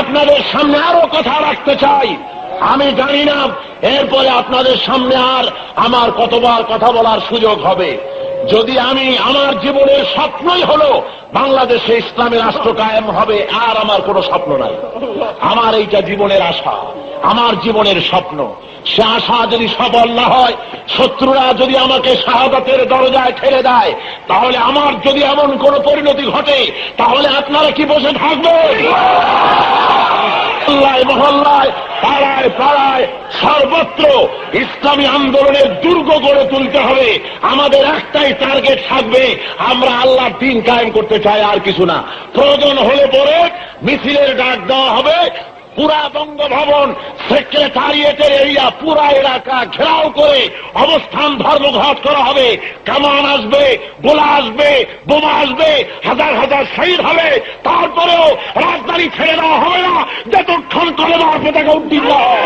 আপনাদের সামনে আরো কথা রাখতে চাই। আমি জানি না এরপরে আপনাদের সামনে আর আমার কতবার কথা বলার সুযোগ হবে। যদি আমি আমার জীবনের স্বপ্নই হলো বাংলাদেশে ইসলামী রাষ্ট্র কায়েম হবে, আর আমার কোনো স্বপ্ন নাই। আমার এইটা জীবনের আশা, আমার জীবনের স্বপ্ন। সে আশা যদি সফল না হয়, শত্রুরা যদি আমাকে শাহাদাতের দরজায় ঠেলে দেয়, তাহলে আমার যদি এমন কোন পরিণতি ঘটে, তাহলে আপনারা কি বসে থাকবেন? মহল্লায় মহল্লায়, পাড়ায় পাড়ায়, সর্বত্র ইসলামী আন্দোলনের দুর্গ গড়ে তুলতে হবে। আমাদের একটাই টার্গেট থাকবে, আমরা আল্লাহর দ্বীন কায়েম করতে চাই, আর কিছু না। প্রয়োজন হলে পরে মিছিলের ডাক দেওয়া হবে, পুরা বঙ্গভবন, সেক্রেটারিয়েটের এরিয়া, পুরা এলাকা ঘেরাও করে অবস্থান ধর্মঘট করা হবে। কামান আসবে, গোলা আসবে, বোমা আসবে, হাজার হাজার শহীদ হবে, তারপরেও রাজধানী ছেড়ে দেওয়া হবে না যতক্ষণ কলেমার পতাকা উড্ডীন না হয়।